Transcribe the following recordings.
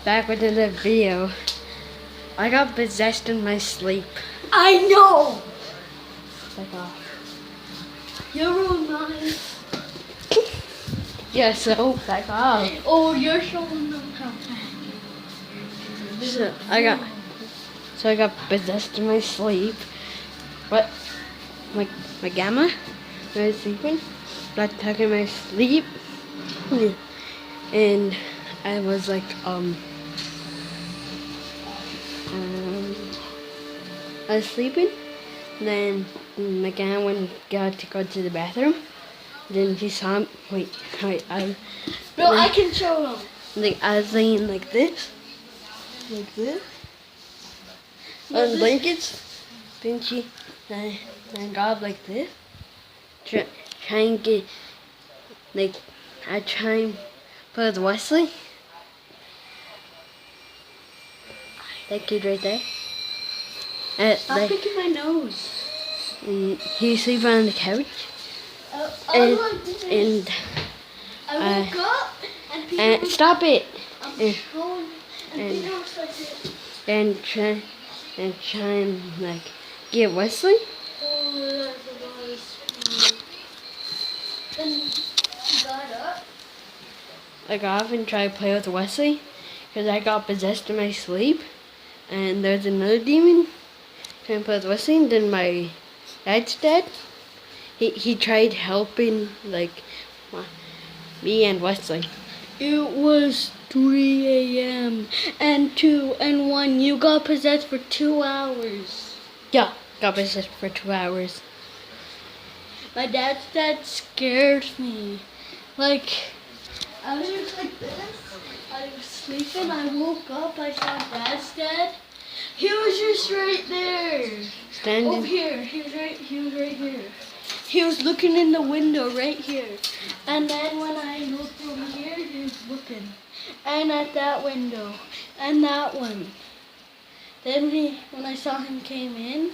back with another video. I got possessed in my sleep. I know! Back off. You're mine. Yeah, so back off. Oh, you're showing them how So I got possessed in my sleep. What? My gamma? When I was sleeping, got stuck in my sleep. And I was like, I was sleeping. Then my gamma got to go to the bathroom. Then he saw me. Wait. No, I can show them. Like I was laying like this. Like this. On blankets. Then I got up like this. Try and get, like, I try and put Wesley. That kid right there. Stop picking my nose. And he's sleeping on the couch. I woke up and people stop it. And try and like get Wesley. Oh, then you got up. I got up and tried to play with Wesley because I got possessed in my sleep. And there's another demon trying to play with Wesley. And then my dad's dead. He tried helping like me and Wesley. It was 3 a.m. and 2 and 1. You got possessed for 2 hours. Yeah, got possessed for 2 hours. My dad's dad scared me. Like, I was just like this. I was sleeping. I woke up. I saw Dad's dad. He was just right there. Standing. Over here. He was right here. He was looking in the window right here. And then when I looked over here, he was looking. And at that window. And that one. Then when I saw him came in,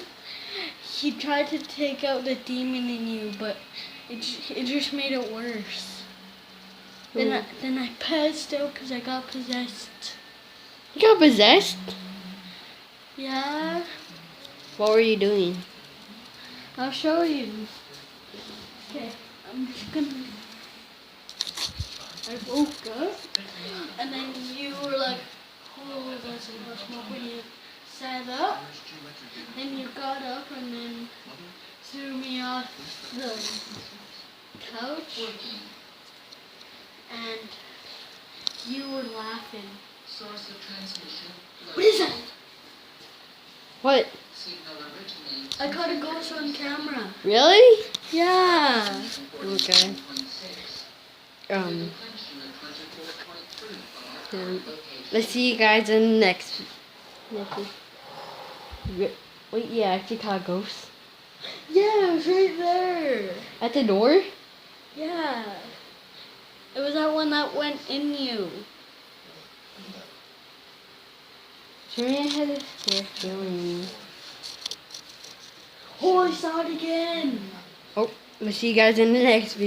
he tried to take out the demon in you, but it just made it worse. Then I passed out because I got possessed. You got possessed? Yeah. What were you doing? I'll show you. Okay, I'm just gonna. I woke up, and then you were like, "Oh, that's enough smoke." When you sat up, then you got up and then threw me off the couch, and you were laughing. What is that? What? I caught a ghost on camera. Really? Yeah. Okay. Let's see you guys in the next. Wait, yeah, I actually caught a ghost. Yeah, it was right there. At the door? Yeah. It was that one that went in you. Sorry, I had a scare feeling. Oh, I saw it again. Oh, we'll see you guys in the next video.